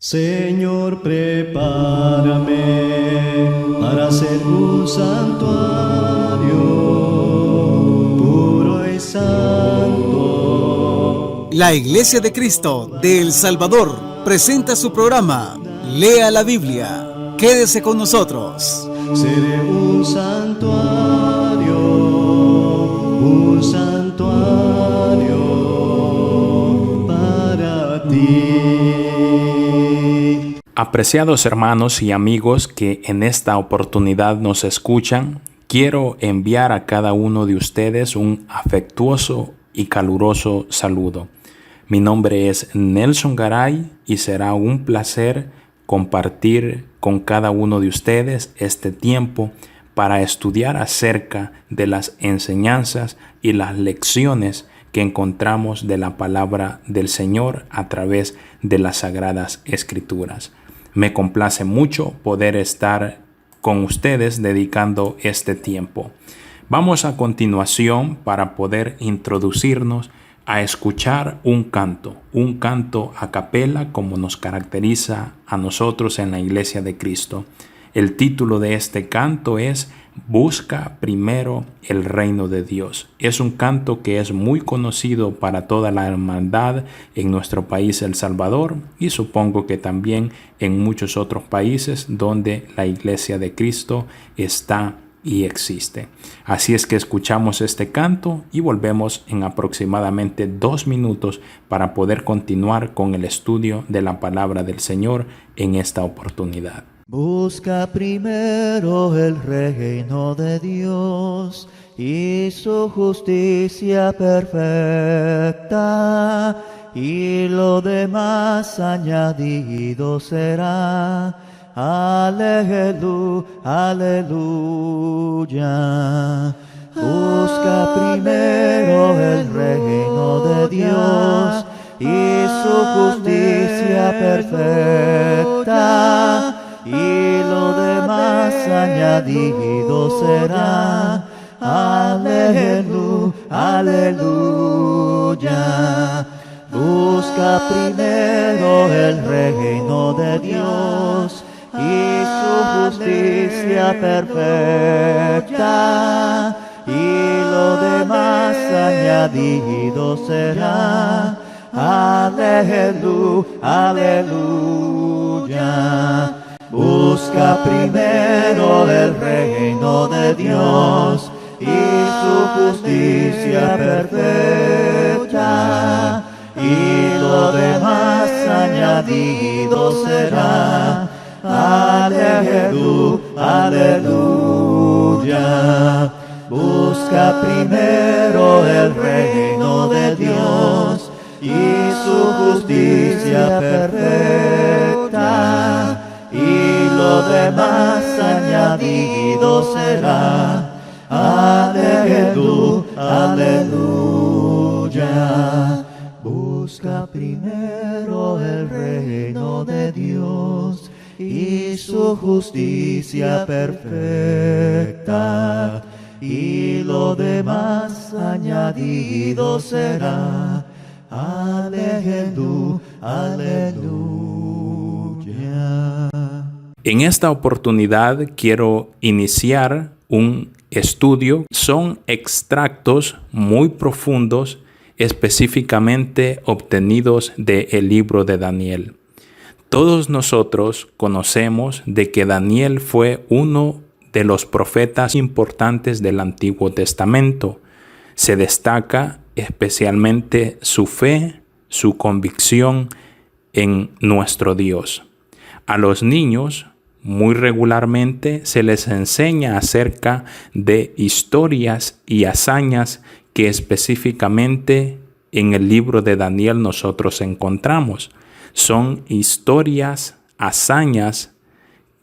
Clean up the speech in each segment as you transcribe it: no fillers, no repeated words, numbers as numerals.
Señor, prepárame para ser un santuario puro y santo. La Iglesia de Cristo de El Salvador presenta su programa Lea la Biblia. Quédese con nosotros. Seré un santuario para ti. Apreciados hermanos y amigos que en esta oportunidad nos escuchan, quiero enviar a cada uno de ustedes un afectuoso y caluroso saludo. Mi nombre es Nelson Garay y será un placer compartir con cada uno de ustedes este tiempo para estudiar acerca de las enseñanzas y las lecciones que encontramos de la palabra del Señor a través de las Sagradas Escrituras. Me complace mucho poder estar con ustedes dedicando este tiempo. Vamos a continuación para poder introducirnos a escuchar un canto a capela como nos caracteriza a nosotros en la Iglesia de Cristo. El título de este canto es Busca primero el reino de Dios. Es un canto que es muy conocido para toda la hermandad en nuestro país El Salvador y supongo que también en muchos otros países donde la Iglesia de Cristo está y existe. Así es que escuchamos este canto y volvemos en aproximadamente 2 minutos para poder continuar con el estudio de la palabra del Señor en esta oportunidad. Busca primero el reino de Dios y su justicia perfecta, y lo demás añadido será. Aleluya, aleluya. Busca primero el reino de Dios y su justicia perfecta, y lo demás añadido será. Aleluya, aleluya. Busca primero el reino de Dios y su justicia perfecta, y lo demás añadido será. Aleluya, aleluya. Busca primero el reino de Dios y su justicia perfecta, y lo demás añadido será. Aleluya, aleluya. Busca primero el reino de Dios y su justicia perfecta, y lo demás añadido será. Aleluya, aleluya. Busca primero el reino de Dios y su justicia perfecta, y lo demás añadido será. Aleluya, aleluya. En esta oportunidad quiero iniciar un estudio. Son extractos muy profundos, específicamente obtenidos del libro de Daniel. Todos nosotros conocemos de que Daniel fue uno de los profetas importantes del Antiguo Testamento. Se destaca especialmente su fe, su convicción en nuestro Dios. A los niños muy regularmente se les enseña acerca de historias y hazañas que específicamente en el libro de Daniel nosotros encontramos. Son historias, hazañas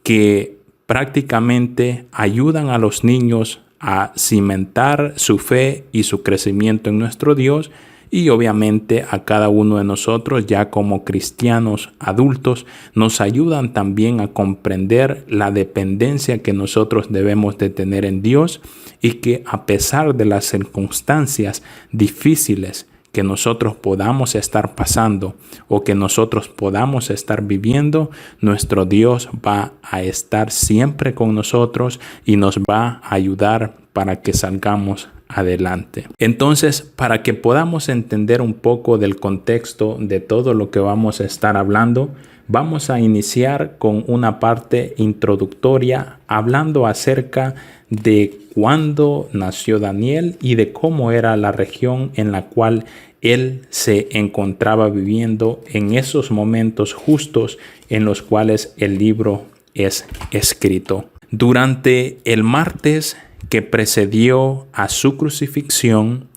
que prácticamente ayudan a los niños a cimentar su fe y su crecimiento en nuestro Dios, y obviamente a cada uno de nosotros ya como cristianos adultos nos ayudan también a comprender la dependencia que nosotros debemos de tener en Dios, y que a pesar de las circunstancias difíciles que nosotros podamos estar pasando o que nosotros podamos estar viviendo, nuestro Dios va a estar siempre con nosotros y nos va a ayudar para que salgamos adelante. Entonces, para que podamos entender un poco del contexto de todo lo que vamos a estar hablando, vamos a iniciar con una parte introductoria hablando acerca de cuándo nació Daniel y de cómo era la región en la cual él se encontraba viviendo en esos momentos justos en los cuales el libro es escrito. Durante el martes que precedió a su crucifixión,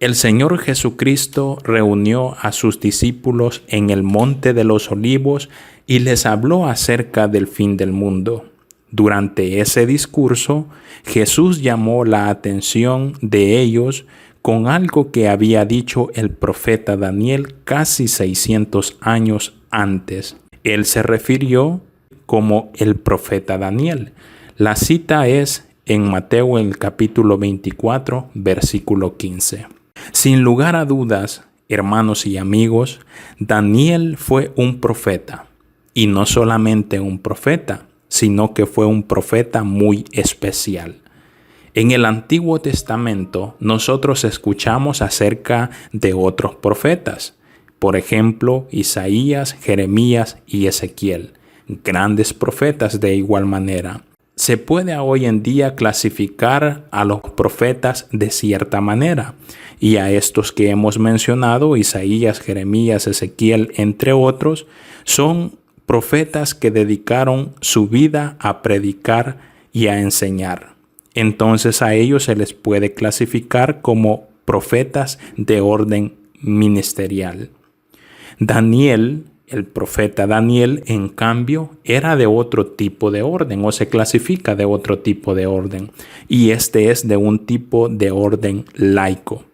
el Señor Jesucristo reunió a sus discípulos en el Monte de los Olivos y les habló acerca del fin del mundo. Durante ese discurso, Jesús llamó la atención de ellos con algo que había dicho el profeta Daniel casi 600 años antes. Él se refirió como el profeta Daniel. La cita es en Mateo el capítulo 24, versículo 15. Sin lugar a dudas, hermanos y amigos, Daniel fue un profeta, y no solamente un profeta, sino que fue un profeta muy especial. En el Antiguo Testamento nosotros escuchamos acerca de otros profetas, por ejemplo, Isaías, Jeremías y Ezequiel, grandes profetas de igual manera. Se puede hoy en día clasificar a los profetas de cierta manera, y a estos que hemos mencionado, Isaías, Jeremías, Ezequiel, entre otros, son profetas que dedicaron su vida a predicar y a enseñar. Entonces a ellos se les puede clasificar como profetas de orden ministerial. Daniel, el profeta Daniel, en cambio, era de otro tipo de orden o se clasifica de otro tipo de orden, y este es de un tipo de orden laico.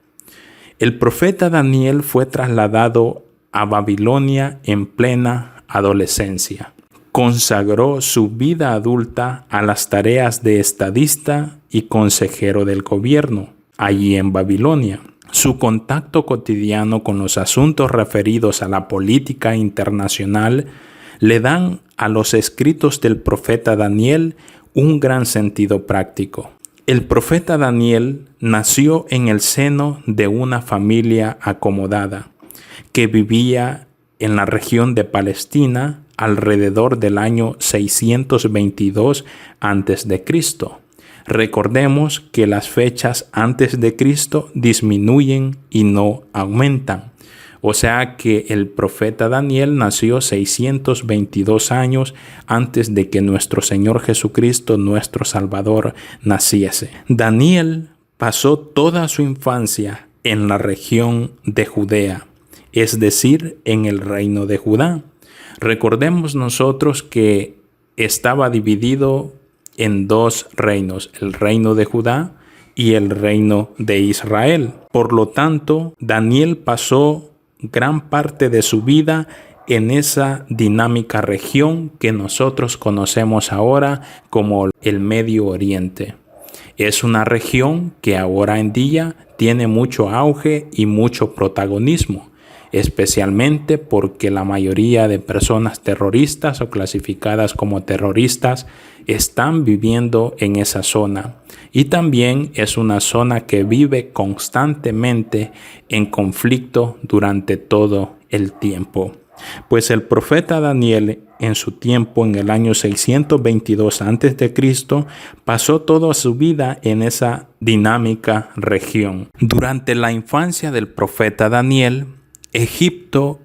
El profeta Daniel fue trasladado a Babilonia en plena adolescencia. Consagró su vida adulta a las tareas de estadista y consejero del gobierno allí en Babilonia. Su contacto cotidiano con los asuntos referidos a la política internacional le dan a los escritos del profeta Daniel un gran sentido práctico. El profeta Daniel nació en el seno de una familia acomodada que vivía en la región de Palestina alrededor del año 622 a.C. Recordemos que las fechas antes de Cristo disminuyen y no aumentan. O sea que el profeta Daniel nació 622 años antes de que nuestro Señor Jesucristo, nuestro Salvador, naciese. Daniel pasó toda su infancia en la región de Judea, es decir, en el reino de Judá. Recordemos nosotros que estaba dividido en dos reinos, el reino de Judá y el reino de Israel. Por lo tanto, Daniel pasó gran parte de su vida en esa dinámica región que nosotros conocemos ahora como el Medio Oriente. Es una región que ahora en día tiene mucho auge y mucho protagonismo, especialmente porque la mayoría de personas terroristas o clasificadas como terroristas están viviendo en esa zona. Y también es una zona que vive constantemente en conflicto durante todo el tiempo. Pues el profeta Daniel en su tiempo, en el año 622 a.C., pasó toda su vida en esa dinámica región. Durante la infancia del profeta Daniel, Egipto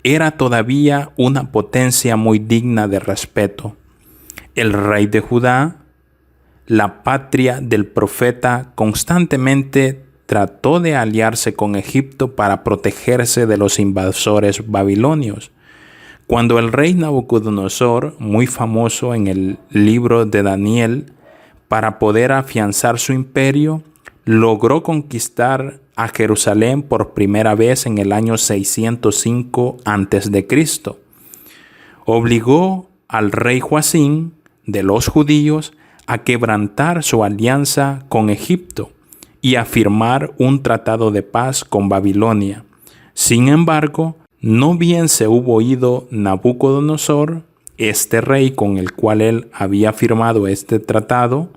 era todavía una potencia muy digna de respeto. El rey de Judá, la patria del profeta, constantemente trató de aliarse con Egipto para protegerse de los invasores babilonios. Cuando el rey Nabucodonosor, muy famoso en el libro de Daniel, para poder afianzar su imperio, logró conquistar a Jerusalén por primera vez en el año 605 a.C. Obligó al rey Joacim de los judíos a quebrantar su alianza con Egipto y a firmar un tratado de paz con Babilonia. Sin embargo, no bien se hubo ido Nabucodonosor, este rey con el cual él había firmado este tratado,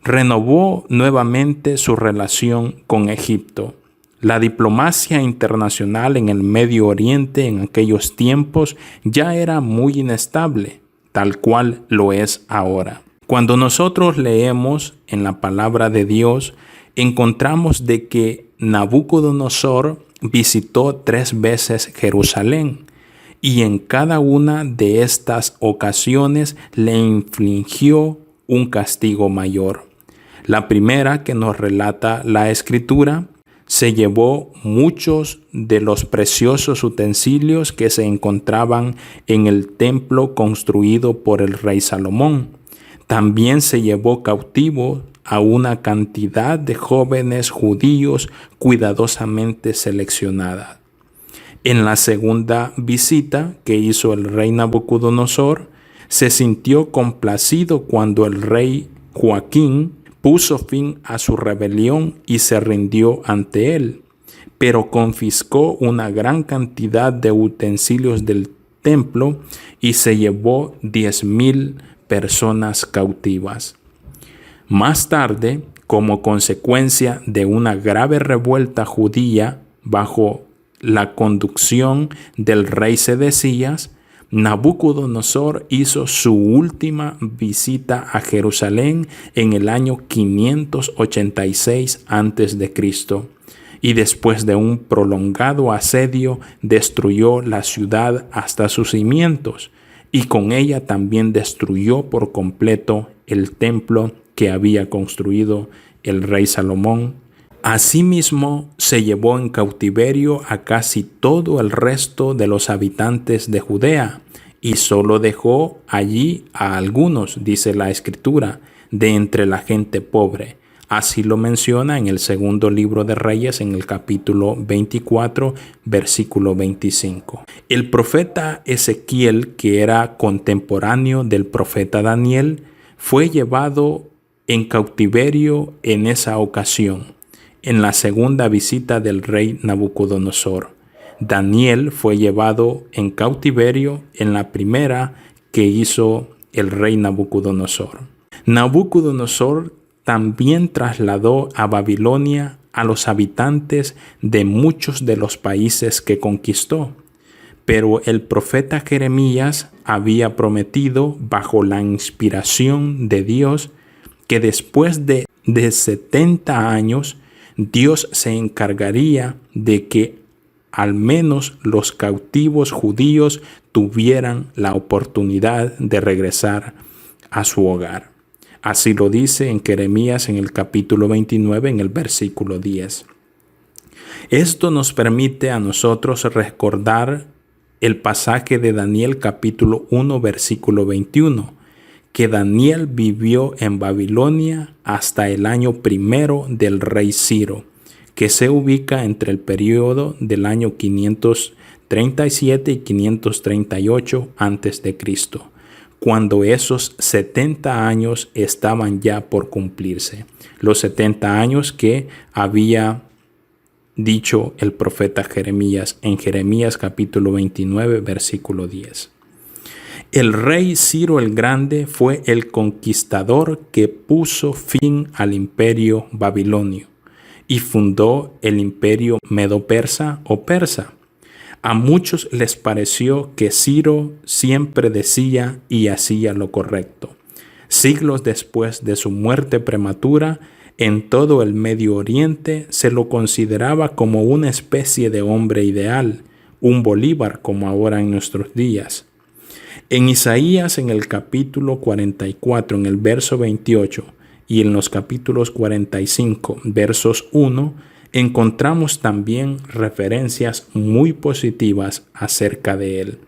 renovó nuevamente su relación con Egipto. La diplomacia internacional en el Medio Oriente en aquellos tiempos ya era muy inestable, tal cual lo es ahora. Cuando nosotros leemos en la palabra de Dios, encontramos de que Nabucodonosor visitó 3 veces Jerusalén y en cada una de estas ocasiones le infligió un castigo mayor. La primera que nos relata la Escritura, se llevó muchos de los preciosos utensilios que se encontraban en el templo construido por el rey Salomón. También se llevó cautivo a una cantidad de jóvenes judíos cuidadosamente seleccionada. En la segunda visita que hizo el rey Nabucodonosor, se sintió complacido cuando el rey Joaquín puso fin a su rebelión y se rindió ante él, pero confiscó una gran cantidad de utensilios del templo y se llevó 10,000 personas cautivas. Más tarde, como consecuencia de una grave revuelta judía bajo la conducción del rey Sedecías, Nabucodonosor hizo su última visita a Jerusalén en el año 586 a.C. y después de un prolongado asedio destruyó la ciudad hasta sus cimientos y con ella también destruyó por completo el templo que había construido el rey Salomón. Asimismo, se llevó en cautiverio a casi todo el resto de los habitantes de Judea y solo dejó allí a algunos, dice la Escritura, de entre la gente pobre. Así lo menciona en el segundo libro de Reyes, en el capítulo 24, versículo 25. El profeta Ezequiel, que era contemporáneo del profeta Daniel, fue llevado en cautiverio en esa ocasión, en la segunda visita del rey Nabucodonosor. Daniel fue llevado en cautiverio en la primera que hizo el rey Nabucodonosor. Nabucodonosor también trasladó a Babilonia a los habitantes de muchos de los países que conquistó. Pero el profeta Jeremías había prometido, bajo la inspiración de Dios, que después de 70 años, Dios se encargaría de que al menos los cautivos judíos tuvieran la oportunidad de regresar a su hogar. Así lo dice en Jeremías en el capítulo 29, en el versículo 10. Esto nos permite a nosotros recordar el pasaje de Daniel capítulo 1, versículo 21, que Daniel vivió en Babilonia hasta el año 1 del rey Ciro, que se ubica entre el periodo del año 537 y 538 a.C., cuando esos 70 años estaban ya por cumplirse. Los 70 años que había dicho el profeta Jeremías en Jeremías capítulo 29, versículo 10. El rey Ciro el Grande fue el conquistador que puso fin al imperio babilonio y fundó el imperio medo-persa o persa. A muchos les pareció que Ciro siempre decía y hacía lo correcto. Siglos después de su muerte prematura, en todo el Medio Oriente se lo consideraba como una especie de hombre ideal, un Bolívar como ahora en nuestros días. En Isaías, en el capítulo 44, en el verso 28, y en los capítulos 45, versos 1, encontramos también referencias muy positivas acerca de él.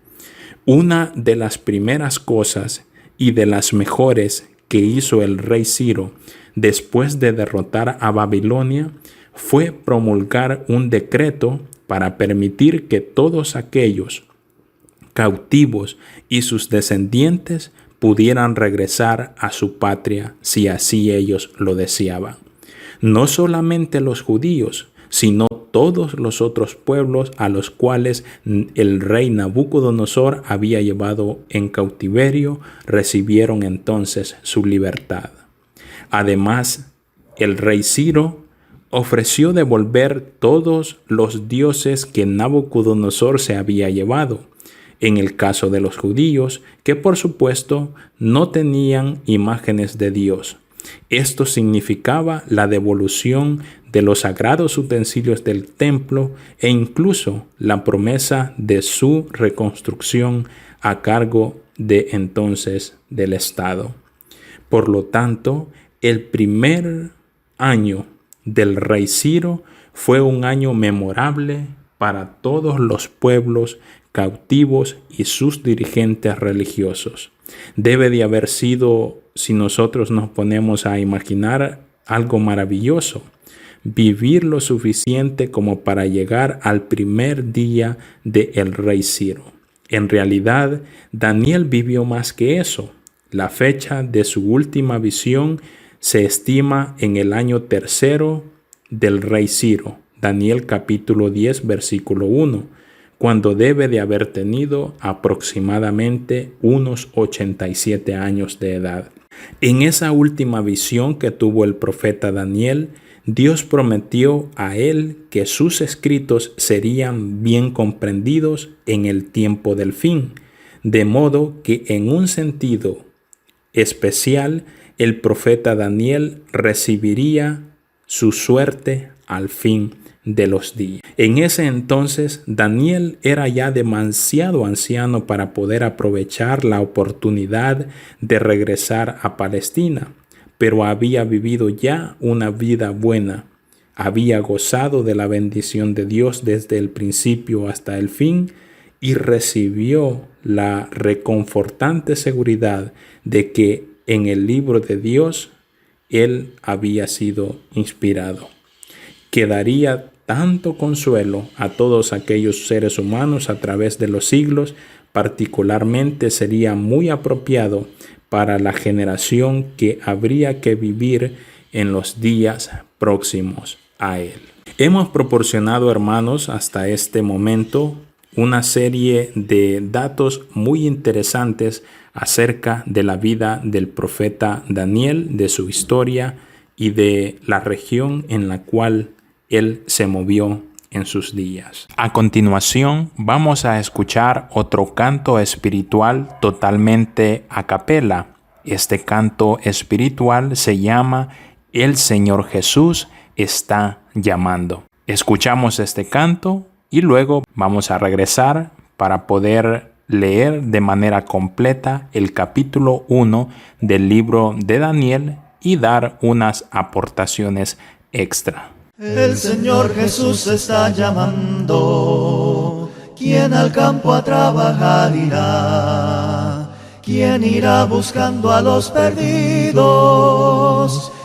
Una de las primeras cosas y de las mejores que hizo el rey Ciro después de derrotar a Babilonia fue promulgar un decreto para permitir que todos aquellos cautivos y sus descendientes pudieran regresar a su patria si así ellos lo deseaban. No solamente los judíos, sino todos los otros pueblos a los cuales el rey Nabucodonosor había llevado en cautiverio, recibieron entonces su libertad. Además, el rey Ciro ofreció devolver todos los dioses que Nabucodonosor se había llevado. En el caso de los judíos, que por supuesto no tenían imágenes de Dios. Esto significaba la devolución de los sagrados utensilios del templo e incluso la promesa de su reconstrucción a cargo de entonces del Estado. Por lo tanto, el primer año del rey Ciro fue un año memorable para todos los pueblos cautivos y sus dirigentes religiosos. Debe de haber sido, si nosotros nos ponemos a imaginar, algo maravilloso. Vivir lo suficiente como para llegar al primer día del rey Ciro. En realidad, Daniel vivió más que eso. La fecha de su última visión se estima en el año tercero del rey Ciro, Daniel capítulo 10, versículo 1, cuando debe de haber tenido aproximadamente unos 87 años de edad. En esa última visión que tuvo el profeta Daniel, Dios prometió a él que sus escritos serían bien comprendidos en el tiempo del fin, de modo que en un sentido especial el profeta Daniel recibiría su suerte al fin de los días. En ese entonces, Daniel era ya demasiado anciano para poder aprovechar la oportunidad de regresar a Palestina, pero había vivido ya una vida buena. Había gozado de la bendición de Dios desde el principio hasta el fin y recibió la reconfortante seguridad de que en el libro de Dios él había sido inspirado. Quedaría tanto consuelo a todos aquellos seres humanos a través de los siglos, particularmente sería muy apropiado para la generación que habría que vivir en los días próximos a él. Hemos proporcionado, hermanos, hasta este momento una serie de datos muy interesantes acerca de la vida del profeta Daniel, de su historia y de la región en la cual él se movió en sus días. A continuación, vamos a escuchar otro canto espiritual totalmente a capela. Este canto espiritual se llama El Señor Jesús está llamando. Escuchamos este canto y luego vamos a regresar para poder leer de manera completa el capítulo 1 del libro de Daniel y dar unas aportaciones extra. El Señor Jesús está llamando. ¿Quién al campo a trabajar irá? ¿Quién irá buscando a los perdidos?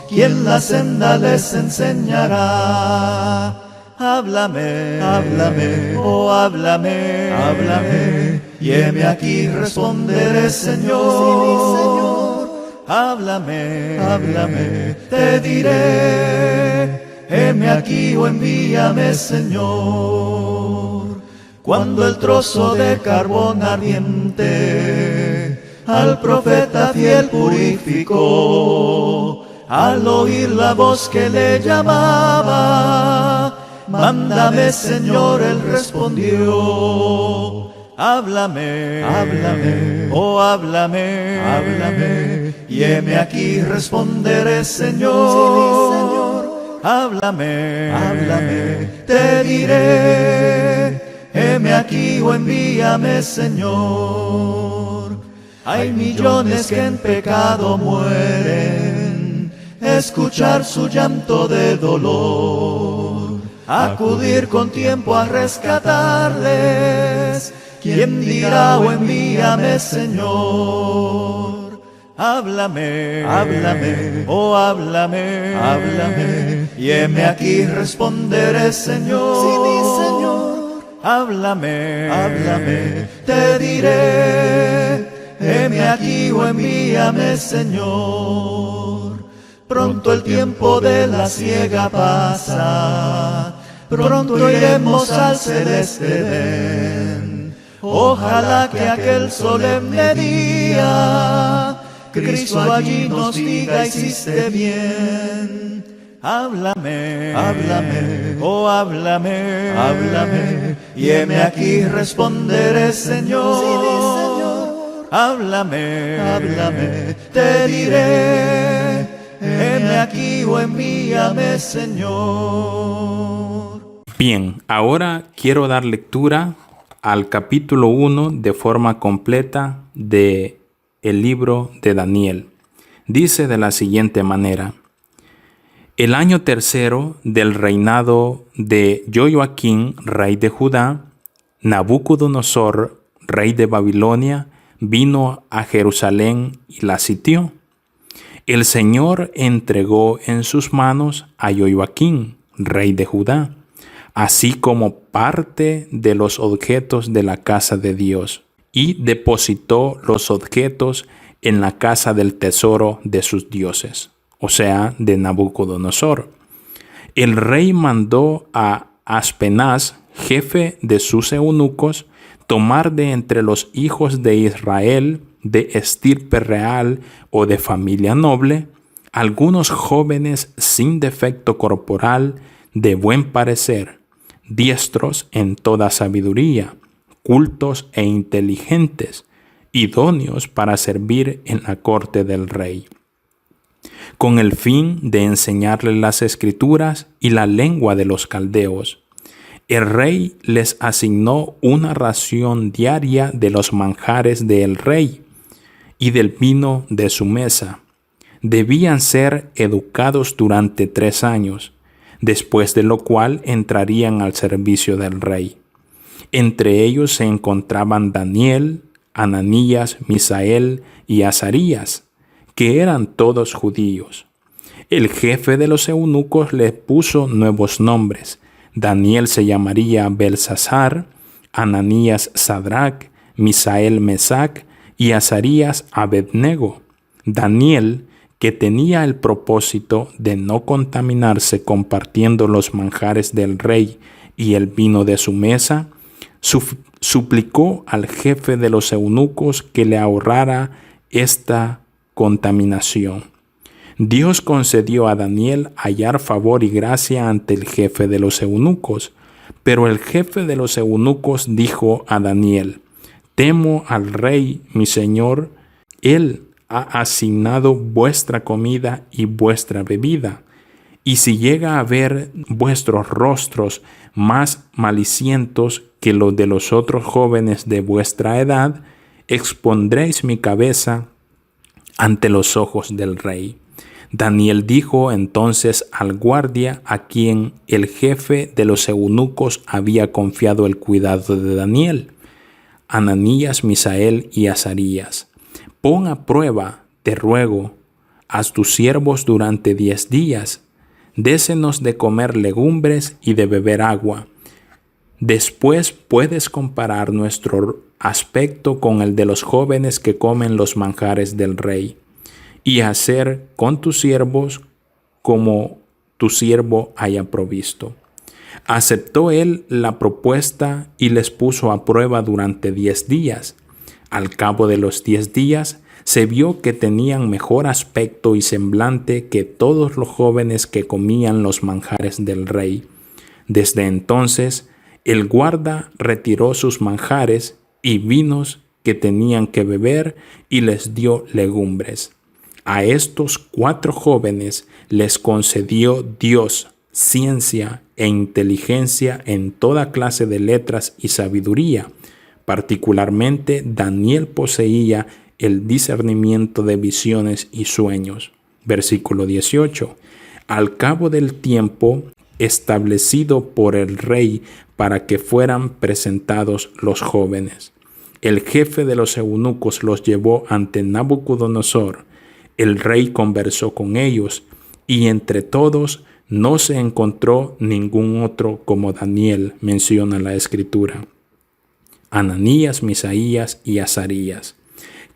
¿Quién la senda les enseñará? Háblame, háblame, oh háblame, háblame, y heme aquí responderé, Señor. Sí, mi Señor. Háblame, háblame, te diré, heme aquí o envíame, Señor. Cuando el trozo de carbón ardiente al profeta fiel purificó, al oír la voz que le llamaba, mándame, Señor, él respondió. Háblame, háblame, oh háblame, háblame, y heme aquí responderé, Señor. Sí, mi Señor. Háblame, háblame, te diré, heme aquí o envíame, Señor. Hay millones que en pecado mueren, escuchar su llanto de dolor, acudir con tiempo a rescatarles. ¿Quién dirá o envíame, Señor? Háblame, háblame, oh háblame, háblame, y heme aquí responderé, Señor. Sí, mi Señor. Háblame, háblame, te diré, heme aquí o envíame, Señor. Pronto el tiempo de la siega pasa, pronto iremos al celeste Edén. Ojalá que aquel solemne día Cristo allí nos diga: hiciste bien. Háblame, háblame, oh háblame, háblame, y heme aquí responderé, Señor. Sí, Señor. Háblame, háblame, te diré, heme aquí o envíame, Señor. Bien, ahora quiero dar lectura al capítulo 1 de forma completa de el libro de Daniel. Dice de la siguiente manera: el año tercero del reinado de Joaquín, rey de Judá, Nabucodonosor, rey de Babilonia, vino a Jerusalén y la sitió. El Señor entregó en sus manos a Joaquín, rey de Judá, así como parte de los objetos de la casa de Dios, y depositó los objetos en la casa del tesoro de sus dioses, o sea, de Nabucodonosor. El rey mandó a Aspenaz, jefe de sus eunucos, tomar de entre los hijos de Israel, de estirpe real o de familia noble, algunos jóvenes sin defecto corporal, de buen parecer, diestros en toda sabiduría, cultos e inteligentes, idóneos para servir en la corte del rey, con el fin de enseñarles las escrituras y la lengua de los caldeos. El rey les asignó una ración diaria de los manjares del rey y del vino de su mesa. Debían ser educados durante 3 años, después de lo cual entrarían al servicio del rey. Entre ellos se encontraban Daniel, Ananías, Misael y Azarías, que eran todos judíos. El jefe de los eunucos les puso nuevos nombres. Daniel se llamaría Belsasar, Ananías Sadrac, Misael Mesac y Azarías Abednego. Daniel, que tenía el propósito de no contaminarse compartiendo los manjares del rey y el vino de su mesa, suplicó al jefe de los eunucos que le ahorrara esta contaminación. Dios concedió a Daniel hallar favor y gracia ante el jefe de los eunucos, pero el jefe de los eunucos dijo a Daniel: temo al rey, mi señor, él ha asignado vuestra comida y vuestra bebida, y si llega a ver vuestros rostros más malicientos que los de los otros jóvenes de vuestra edad, expondréis mi cabeza ante los ojos del rey. Daniel dijo entonces al guardia a quien el jefe de los eunucos había confiado el cuidado de Daniel: Ananías, Misael y Azarías, pon a prueba, te ruego, a tus siervos durante 10 días. Désenos de comer legumbres y de beber agua. Después puedes comparar nuestro aspecto con el de los jóvenes que comen los manjares del rey, y hacer con tus siervos como tu siervo haya provisto. Aceptó él la propuesta y les puso a prueba durante 10 días. Al cabo de los 10 días, se vio que tenían mejor aspecto y semblante que todos los jóvenes que comían los manjares del rey. Desde entonces, el guarda retiró sus manjares y vinos que tenían que beber y les dio legumbres. A estos 4 jóvenes les concedió Dios ciencia e inteligencia en toda clase de letras y sabiduría. Particularmente Daniel poseía el discernimiento de visiones y sueños. Versículo 18. Al cabo del tiempo establecido por el rey para que fueran presentados los jóvenes, el jefe de los eunucos los llevó ante Nabucodonosor. El rey conversó con ellos, y entre todos no se encontró ningún otro como Daniel, menciona la Escritura. Ananías, Misaías y Azarías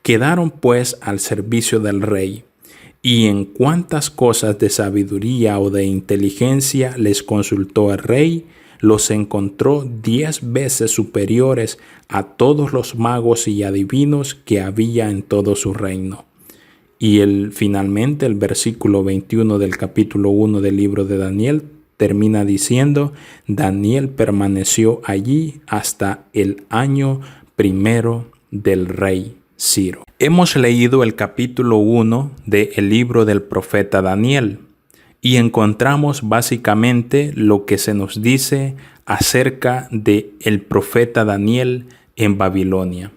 quedaron pues al servicio del rey. y en cuántas cosas de sabiduría o de inteligencia les consultó el rey, los encontró 10 veces superiores a todos los magos y adivinos que había en todo su reino. Y finalmente el versículo 21 del capítulo 1 del libro de Daniel termina diciendo: Daniel permaneció allí hasta el año 1 del rey Ciro. Hemos leído el capítulo 1 del libro del profeta Daniel y encontramos básicamente lo que se nos dice acerca de el profeta Daniel en Babilonia.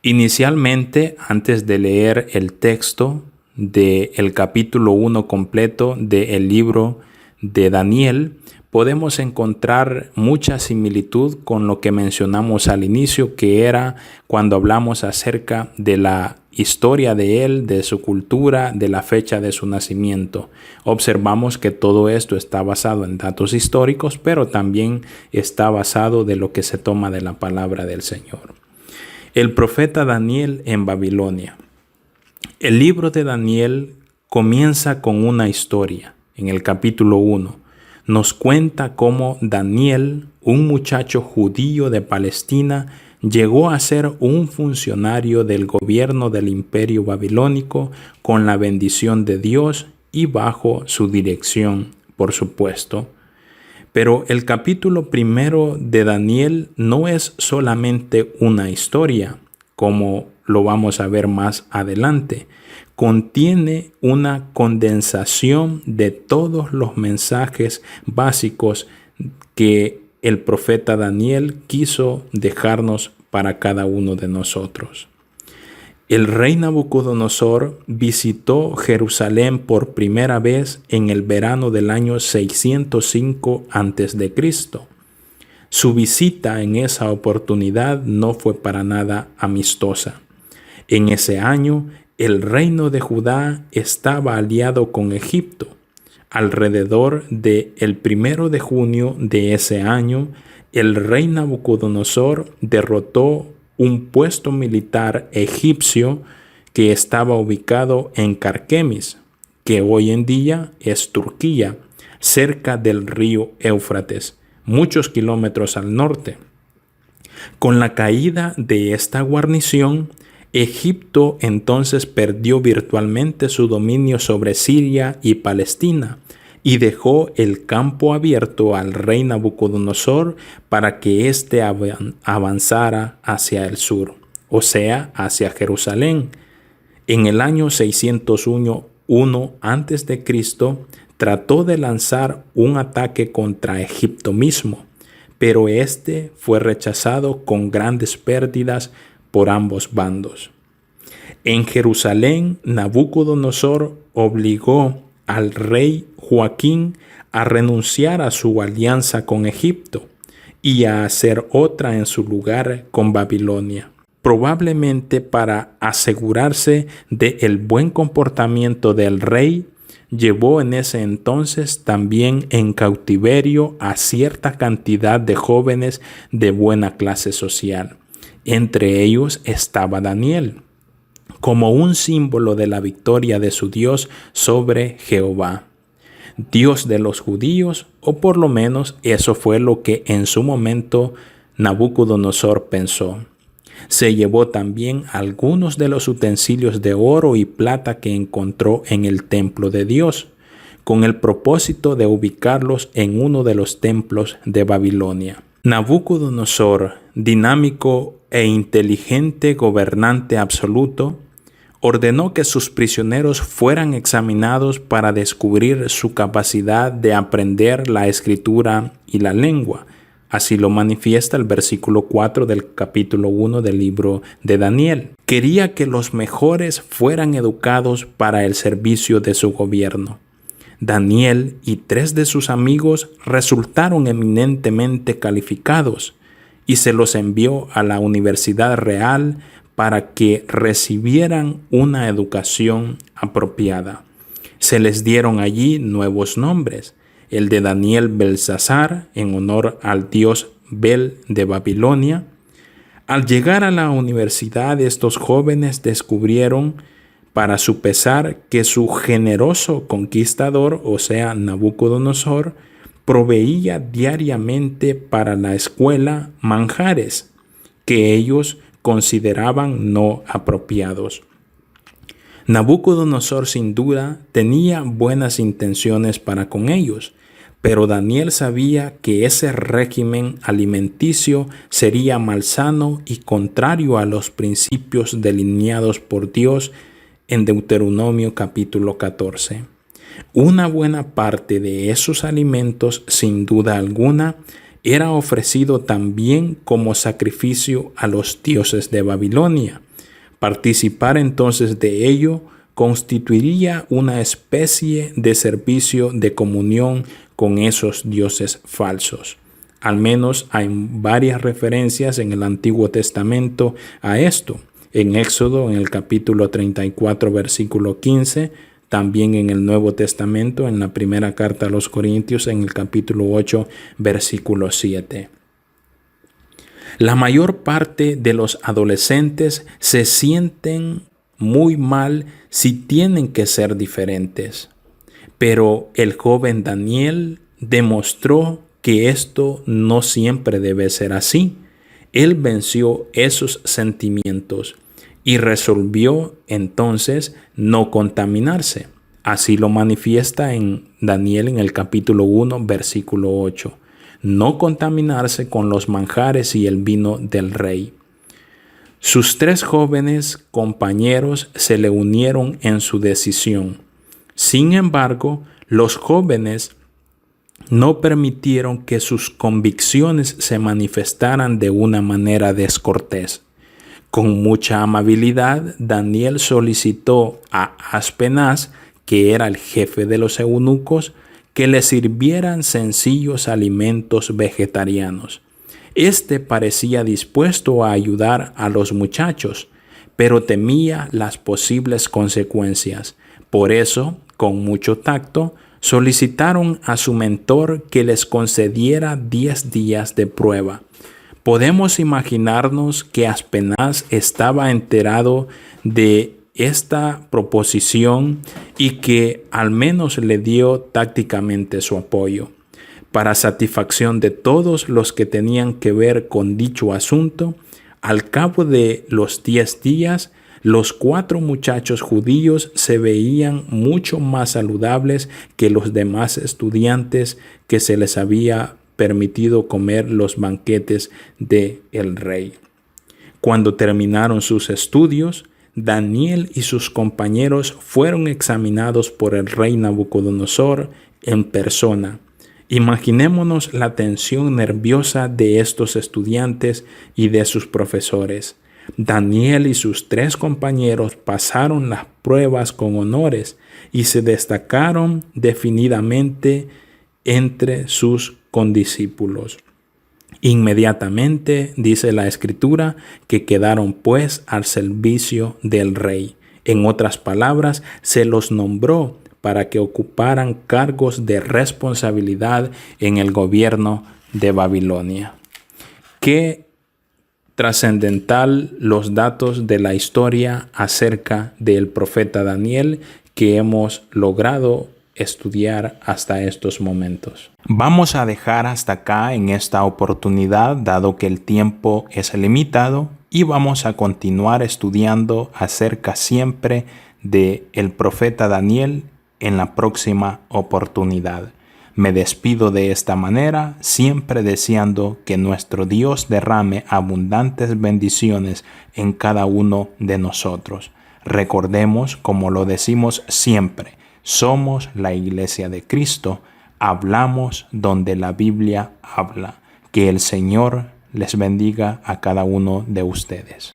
Inicialmente, antes de leer el texto del capítulo 1 completo del libro de Daniel, podemos encontrar mucha similitud con lo que mencionamos al inicio, que era cuando hablamos acerca de la historia de él, de su cultura, de la fecha de su nacimiento. Observamos que todo esto está basado en datos históricos, pero también está basado de lo que se toma de la palabra del Señor. El profeta Daniel en Babilonia. El libro de Daniel comienza con una historia. En el capítulo 1 nos cuenta cómo Daniel, un muchacho judío de Palestina, llegó a ser un funcionario del gobierno del imperio babilónico con la bendición de Dios y bajo su dirección, por supuesto. Pero el capítulo 1 de Daniel no es solamente una historia, como lo vamos a ver más adelante. Contiene una condensación de todos los mensajes básicos que el profeta Daniel quiso dejarnos para cada uno de nosotros. El rey Nabucodonosor visitó Jerusalén por primera vez en el verano del año 605 a.C. Su visita en esa oportunidad no fue para nada amistosa. En ese año, el reino de Judá estaba aliado con Egipto. Alrededor del 1 de junio de ese año, el rey Nabucodonosor derrotó un puesto militar egipcio que estaba ubicado en Carquemis, que hoy en día es Turquía, cerca del río Éufrates, muchos kilómetros al norte. Con la caída de esta guarnición, Egipto entonces perdió virtualmente su dominio sobre Siria y Palestina y dejó el campo abierto al rey Nabucodonosor para que éste avanzara hacia el sur, o sea, hacia Jerusalén. En el año 601 a.C., trató de lanzar un ataque contra Egipto mismo, pero este fue rechazado con grandes pérdidas por ambos bandos. En Jerusalén, Nabucodonosor obligó al rey Joaquín a renunciar a su alianza con Egipto y a hacer otra en su lugar con Babilonia, probablemente para asegurarse del buen comportamiento del rey. Llevó en ese entonces también en cautiverio a cierta cantidad de jóvenes de buena clase social. Entre ellos estaba Daniel, como un símbolo de la victoria de su Dios sobre Jehová, Dios de los judíos, o por lo menos eso fue lo que en su momento Nabucodonosor pensó. Se llevó también algunos de los utensilios de oro y plata que encontró en el templo de Dios, con el propósito de ubicarlos en uno de los templos de Babilonia. Nabucodonosor, dinámico e inteligente gobernante absoluto, ordenó que sus prisioneros fueran examinados para descubrir su capacidad de aprender la escritura y la lengua. Así lo manifiesta el versículo 4 del capítulo 1 del libro de Daniel. Quería que los mejores fueran educados para el servicio de su gobierno. Daniel y 3 de sus amigos resultaron eminentemente calificados y se los envió a la Universidad Real para que recibieran una educación apropiada. Se les dieron allí nuevos nombres: el de Daniel Belsasar, en honor al dios Bel de Babilonia. Al llegar a la universidad, estos jóvenes descubrieron para su pesar que su generoso conquistador, o sea, Nabucodonosor, proveía diariamente para la escuela manjares que ellos consideraban no apropiados. Nabucodonosor sin duda tenía buenas intenciones para con ellos, pero Daniel sabía que ese régimen alimenticio sería malsano y contrario a los principios delineados por Dios en Deuteronomio capítulo 14. Una buena parte de esos alimentos, sin duda alguna, era ofrecido también como sacrificio a los dioses de Babilonia. Participar entonces de ello constituiría una especie de servicio de comunión con esos dioses falsos. Al menos hay varias referencias en el Antiguo Testamento a esto. En Éxodo, en el capítulo 34, versículo 15, también en el Nuevo Testamento, en la primera carta a los Corintios, en el capítulo 8, versículo 7. La mayor parte de los adolescentes se sienten muy mal si tienen que ser diferentes. Pero el joven Daniel demostró que esto no siempre debe ser así. Él venció esos sentimientos y resolvió entonces no contaminarse. Así lo manifiesta en Daniel en el capítulo 1, versículo 8. No contaminarse con los manjares y el vino del rey. Sus 3 jóvenes compañeros se le unieron en su decisión. Sin embargo, los jóvenes no permitieron que sus convicciones se manifestaran de una manera descortés. Con mucha amabilidad, Daniel solicitó a Aspenaz, que era el jefe de los eunucos, que le sirvieran sencillos alimentos vegetarianos. Este parecía dispuesto a ayudar a los muchachos, pero temía las posibles consecuencias. Por eso, con mucho tacto, solicitaron a su mentor que les concediera 10 días de prueba. Podemos imaginarnos que Aspenaz estaba enterado de esta proposición y que al menos le dio tácticamente su apoyo. Para satisfacción de todos los que tenían que ver con dicho asunto, al cabo de los 10 días, los 4 muchachos judíos se veían mucho más saludables que los demás estudiantes que se les había permitido comer los banquetes del rey. Cuando terminaron sus estudios, Daniel y sus compañeros fueron examinados por el rey Nabucodonosor en persona. Imaginémonos la tensión nerviosa de estos estudiantes y de sus profesores. Daniel y sus 3 compañeros pasaron las pruebas con honores y se destacaron definidamente entre sus condiscípulos. Inmediatamente, dice la Escritura, que quedaron pues al servicio del rey. En otras palabras, se los nombró para que ocuparan cargos de responsabilidad en el gobierno de Babilonia. Qué trascendental los datos de la historia acerca del profeta Daniel que hemos logrado estudiar hasta estos momentos. Vamos a dejar hasta acá en esta oportunidad, dado que el tiempo es limitado, y vamos a continuar estudiando acerca siempre de el profeta Daniel en la próxima oportunidad. Me despido de esta manera, siempre deseando que nuestro Dios derrame abundantes bendiciones en cada uno de nosotros. Recordemos, como lo decimos siempre, somos la Iglesia de Cristo, hablamos donde la Biblia habla. Que el Señor les bendiga a cada uno de ustedes.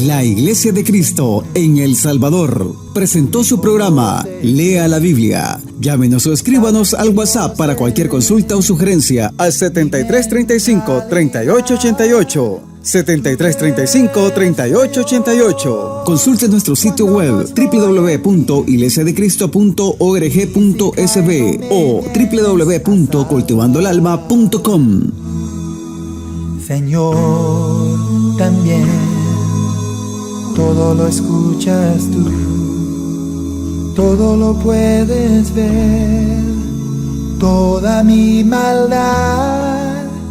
La Iglesia de Cristo en El Salvador presentó su programa Lea la Biblia. Llámenos o escríbanos al WhatsApp para cualquier consulta o sugerencia al 7335-3888. 7335-3888. Consulte nuestro sitio web www.iglesiadecristo.org.sb o www.cultivandoelalma.com. Señor, también todo lo escuchas tú, todo lo puedes ver, toda mi maldad